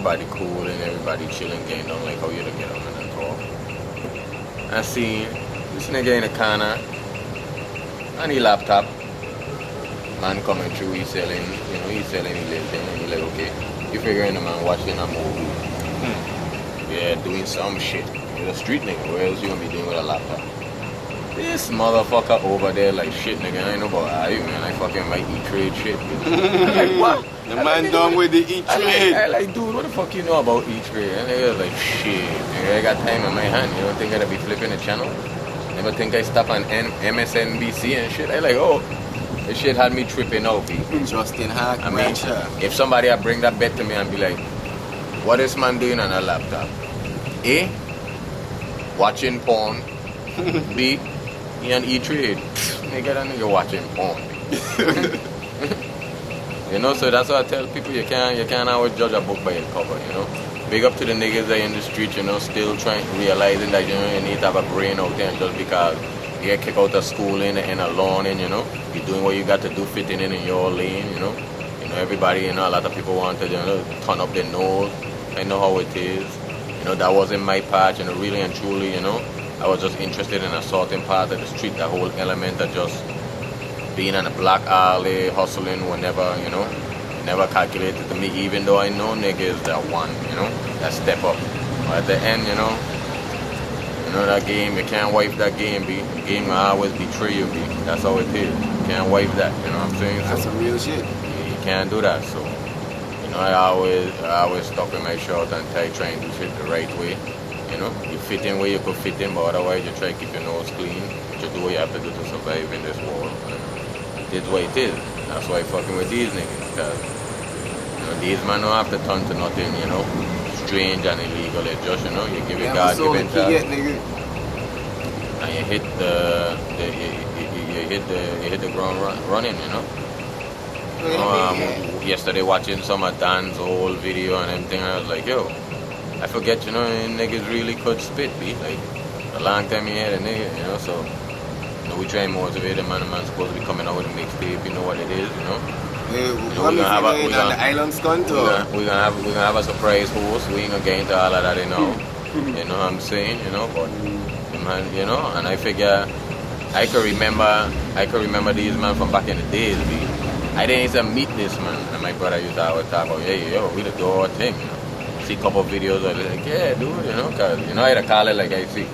everybody cool and everybody chilling, getting down like how you to get on and talk. I seen this nigga in the corner and he laptop. Man coming through, he's selling his little thing, and you're like, okay. You figuring the man watching a movie. Yeah, doing some shit. You're a street nigga, what else you gonna be doing with a laptop? This motherfucker over there like shit nigga, I ain't know about you man, I fucking like E-Trade shit. I'm like, what? The man done with the E-Trade. I like, dude, what the fuck you know about E-Trade? And they was like, shit, nigga, I got time in my hand. You don't think I'd be flipping the channel? Never think I stop on MSNBC and shit? I like, oh, this shit had me tripping out, B. Justin Hack, I mean, if somebody had bring that bet to me and be like, what is man doing on a laptop? A, watching porn. B, he on E-Trade. Nigga, that nigga watching porn. You know, so that's what I tell people, you can't always judge a book by its cover, you know. Big up to the niggas that in the street, you know, still realizing that, you know, you need to have a brain out there just because you get kicked out of school in a lawn and, you know, you're doing what you got to do, fitting in your lane, you know. You know, everybody, you know, a lot of people want to, you know, turn up their nose. I know how it is. You know, that wasn't my part, you know, really and truly, you know. I was just interested in a certain part of the street, the whole element of just being in a black alley, hustling whenever, you know, never calculated to me, even though I know niggas that won, you know, that step up. But at the end, you know, that game, you can't wipe that game, B. The game will always betray you, B. That's how it is. You can't wipe that, you know what I'm saying? That's some real shit. You can't do that, so, you know, I always stop in my short and try and do shit the right way. You know, you fit in where you could fit in, but otherwise you try to keep your nose clean. You do what you have to do to survive in this world. It's what it is. That's why I'm fucking with these niggas, because, you know, these men don't have to turn to nothing, you know, strange and illegal. It's just, you know, you give it God-given task, and you hit the ground running, you know. Yesterday watching some of Dan's old video and everything, I was like, yo, I forget, you know, niggas really could spit, be like a long time you had a nigga, you know, so you know, we try and motivate them, man. The man's supposed to be coming out with a mixtape, you know what it is, you know. We're gonna have a surprise host. We ain't gonna get into all of that, you know. You know what I'm saying, you know, but man, you know, and I figure I can remember these men from back in the days, be. I didn't even meet this man, and my brother used to always talk about, hey, yo, we the do our thing, you know. See a couple of videos of it, like, yeah, dude, you know, cause, you know, I had to call it like I see.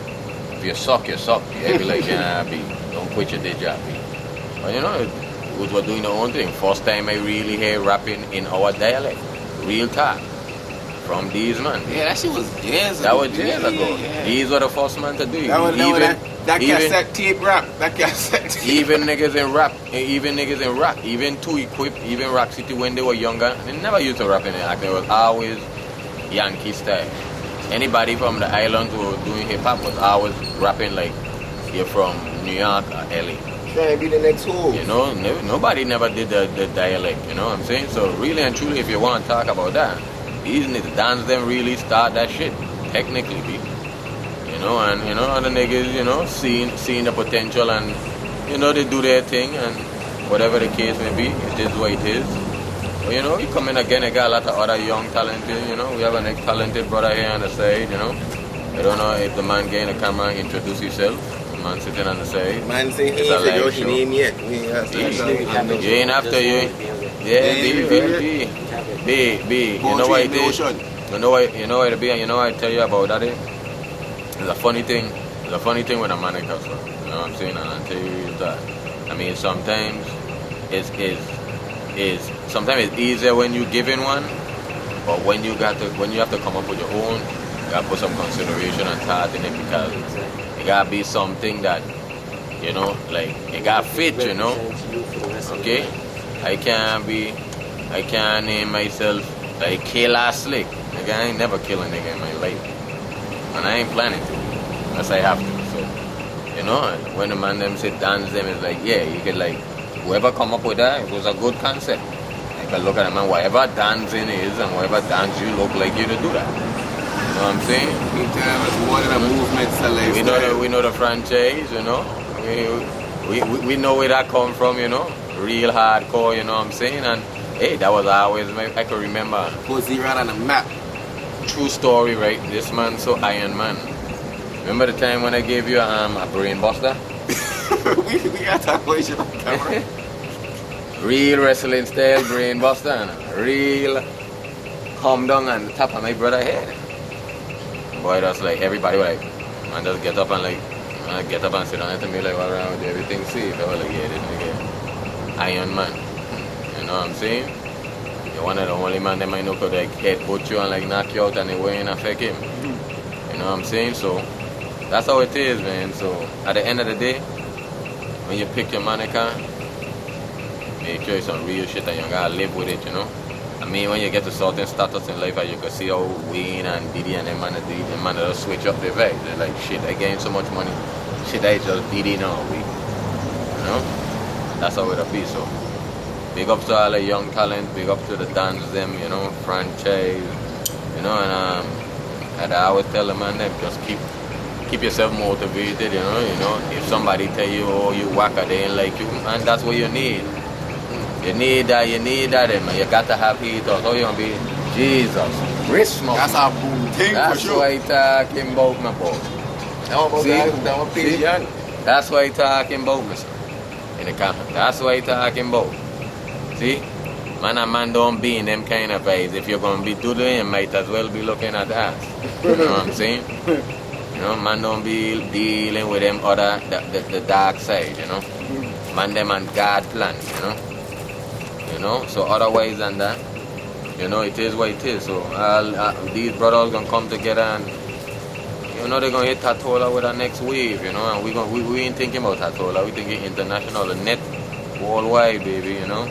If you suck, you suck. I be like, yeah, B, don't quit your day job, B. But, you know, we were doing our own thing. First time I really hear rapping in our dialect. Real talk. From these men. Yeah, that shit was years ago. That was years ago. Yeah. These were the first men to do it. That cassette tape rap. That cassette tape. Even niggas in rap. Even Too Equipped, even Rock City when they were younger. They never used to rap in the act. It was always Yankee style. Anybody from the islands who were doing hip hop was always rapping like you're from New York or LA. Trying to be the next who? You know, nobody never did the dialect, you know what I'm saying? So really and truly, if you want to talk about that, these niggas, dance them really start that shit, technically, be. You know, and you know, other niggas, you know, seeing the potential and, you know, they do their thing and whatever the case may be, it is what it is. But, you know, you come in again, I got a lot of other young talented, you know, we have a next talented brother here on the side, you know. I don't know if the man get in the camera and introduce himself. Man sitting on the side. Man say he ain't figure out your name yet. You ain't after you. Yeah, B. You know what it is? You know what it be, and you know what I tell you about that is? It's a funny thing. It's a funny thing with a man like us. You know what I'm saying? And I tell you that. I mean, sometimes it's easier when you giving one, but when you have to come up with your own, you gotta put some consideration and thought in it because it gotta be something that, you know, like it gotta fit, you know. Okay? I can't name myself like Killer Slick. Nigga, I ain't never kill a nigga in my life. And I ain't planning to, unless I have to. So, you know, when the man them say dance them, it's like, yeah, you could like, whoever come up with that, it was a good concept. I can look at them and whatever dancing is and whatever dance you look like you to do that. You know what I'm saying? We know the franchise, you know. We know where that come from, you know. Real hardcore, you know what I'm saying? And hey, that was always I could remember. Put zero on the map. true story, right? This man so Iron Man. Remember the time when I gave you a brain buster? we got to talk shit on camera. Real wrestling style brain buster and real come down on the top of my brother head. Boy, that's like everybody was like, man, just get up and like get up and sit down and me like, what around with you? Everything safe. I was like, yeah, this nigga Iron Man. You know what I'm saying? You're one of the only man that might know could like headbutt you and like knock you out and it won't affect him. You know what I'm saying? So that's how it is, man. So at the end of the day, when you pick your mannequin, make sure it's some real shit and you gotta live with it, you know? I mean, when you get to certain status in life, you can see how Wayne and Diddy and them man just switch up their vibe. They're like, shit, I gained so much money. Shit, I just Diddy now, you know? That's how it'll be, so. Big up to all the young talent, big up to the dance them, you know, franchise, you know, and I always tell them, man, them, just keep yourself motivated, you know, if somebody tell you, oh, you whacker, they ain't like you, man, that's what you need. You need that, man. You got to have heat or so you gonna be Jesus. Wrist smoke. That's our boom thing for sure. That's why talking about my boy. That's why talking about me, sir. In the camp. That's why talking about. See? Man and man don't be in them kind of vibes. If you're gonna be doodling, you might as well be looking at the ass. You know what I'm saying? You know, man don't be dealing with them other the dark side, you know. Man them and God plan, you know. You know, so otherwise than that, you know, it is what it is. So these brothers gonna come together and, you know, they're gonna hit Tatola with our next wave, you know, and we ain't thinking about Tatola, we thinking international, the net, worldwide, baby, you know.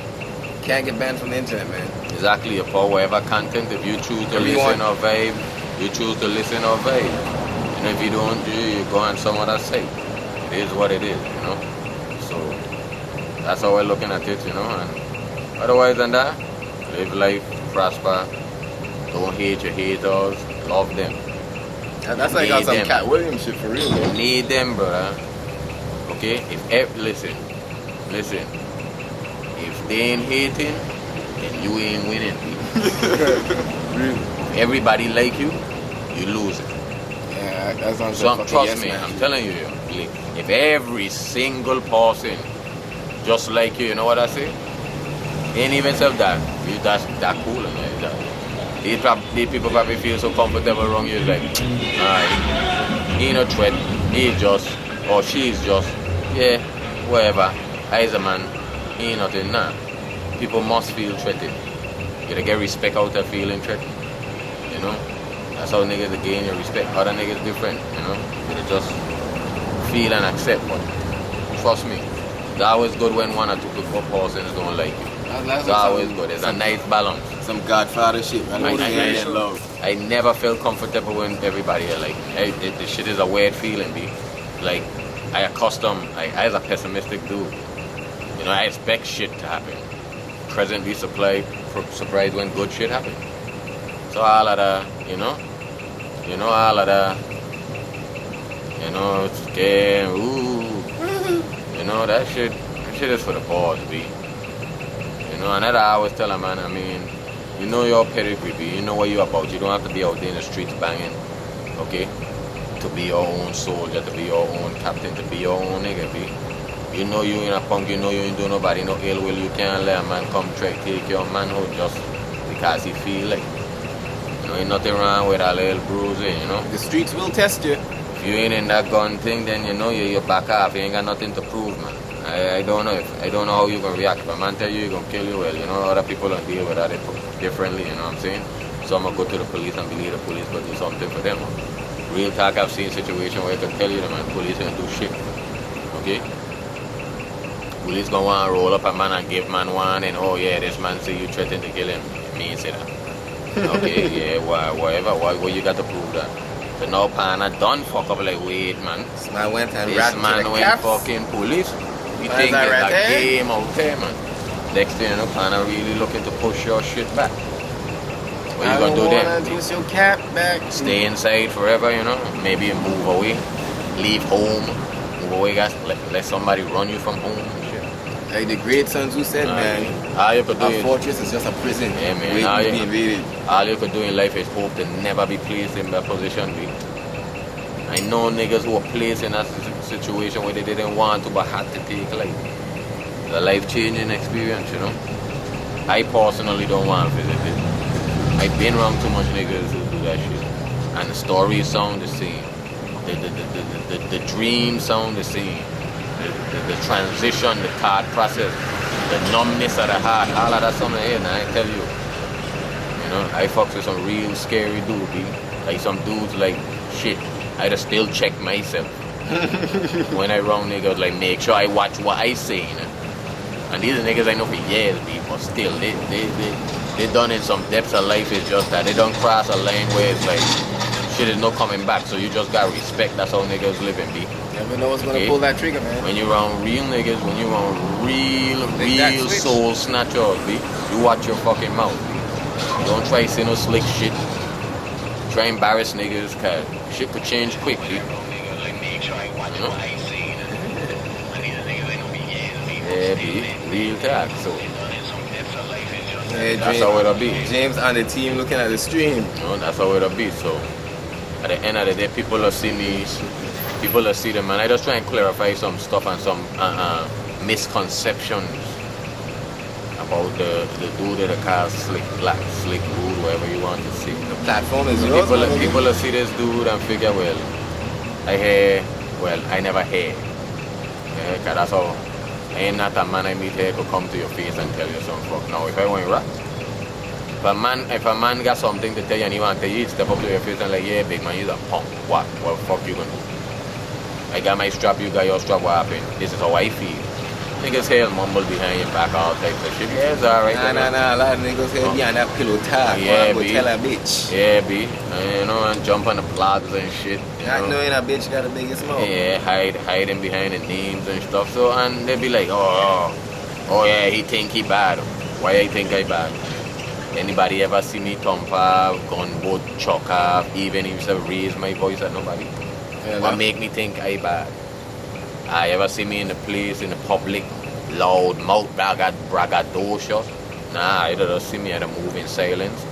Can't get banned from the internet, man. Exactly, for whatever content, if you choose to listen or vibe, you choose to listen or vibe. And if you don't, you go on some other site. It is what it is, you know. So that's how we're looking at it, you know. And otherwise than that, live life, prosper, don't hate your haters, love them. That's like got some Cat Williams shit for real, man. You need them, brother. Okay? Listen. If they ain't hating, then you ain't winning. If everybody like you, you losing. Yeah, that's not so trust me, I'm telling you, if every single person just like you know what I say? Ain't even self that cool, man. These people probably feel so comfortable around you. It's like, alright, he no threat, he just, or she's just, yeah, whatever. I's a man, he ain't nothing, nah. People must feel threatened. You gotta get respect out of feeling threatened. You know? That's how niggas gain your respect. Other niggas different, you know? You gotta just feel and accept, but trust me, it's always good when one or two people persons don't like you. It's always good. It's a nice balance. Some Godfather shit, man. I never felt comfortable when everybody like the shit is a weird feeling, B. Like I as a pessimistic dude, you know, I expect shit to happen. Presently surprised when good shit happen. So all of that, all of that, scam, that shit is for the boys, B. And that I always tell a man, I mean, you know your pedigree, B. You know what you're about. You don't have to be out there in the streets banging, okay? To be your own soldier, to be your own captain, to be your own nigga, B. You know you in a punk, you know you ain't do nobody no ill will. You can't let a man come take your manhood just because he feel like. Ain't nothing wrong with a little bruising, you know? The streets will test you. If you ain't in that gun thing, then you back off. You ain't got nothing to prove, man. I don't know how you gonna react. If a man tell you he gonna kill you, well, other people don't deal with that differently, you know what I'm saying? Some will go to the police and believe the police will do something for them. Real talk, I've seen situations where I can tell you the man, police ain't do shit. Okay? Police gonna want to roll up a man and give man one and oh yeah, this man say you threatened to kill him. Me say that. Okay, yeah, whatever. What you got to prove that? So now Pana done fuck up like wait man. This man went and this man went fucking police. You think it's a game out there, man. Next thing you know, Pana really looking to push your shit back. What you gonna do then? Twist your cap back. Stay inside forever, Maybe move away. Leave home. Move away, guys. Let somebody run you from home and shit. Like the great Sun Tzu said, man, all you could do a fortress is just a prison. Yeah, man. Waiting to be invaded. All you could do in life is hope to never be placed in that position, B. I know niggas who were placed in that situation where they didn't want to but had to take like a life-changing experience, you know. I personally don't want to visit it. I've been around too much niggas who do that shit. And the stories sound the same. The dreams sound the same. The transition, the thought process, the numbness of the heart, all of that something here, man, I tell you. You know, I fucks with some real scary dudes, B. Like some dudes like, shit, I just still check myself. When I wrong niggas, like make sure I watch what I say, you know? And these are niggas I know for years, B, but still, they done in some depths of life. It's just that they don't cross a line where it's like, shit is no coming back, so you just gotta respect that's how niggas living, B. Never know what's gonna pull that trigger, man. When you're around real niggas, when you're around real soul snatchers, B, you watch your fucking mouth, B. Don't try to say no slick shit. Try embarrass niggas, cause shit could change quick, B. You know? Yeah, B. Real talk, so. Yeah, That's how it'll be. James and the team looking at the stream. You know, that's how it'll be, so. At the end of the day, people will see me, people will see them, and I just try and clarify some stuff and some misconceptions about the dude that cars slick black, slick rude, whatever you want to see. The platform is yours. People will see this dude and figure, well, I never hear. Yeah, cause that's how, I ain't not a man I meet here could come to your face and tell you some fuck. Now, if I want rap, if a man got something to tell you and he want to tell you, step up to your face and like, yeah, big man, you're a punk. What the fuck you gonna do? I got my strap, you got your strap, what happened? This is how I feel. Niggas here mumble behind your back, all types of shit. Yeah, it's alright. Nah, a lot of niggas here behind that pillow talk. Yeah, go tell a bitch. Yeah, B. You know, and jump on the blogs and shit. Not knowing a bitch got the biggest mouth. Yeah, hiding behind the names and stuff. So, and they be like, oh yeah, he think he bad. Why I think I bad? Anybody ever see me thump off, gunboat, chuck off, even if I raise my voice at nobody? Yeah, what make me think I bad? I ever see me in the place, in the public, loud mouth, braggadocious? Nah, I don't see me at a move in silence.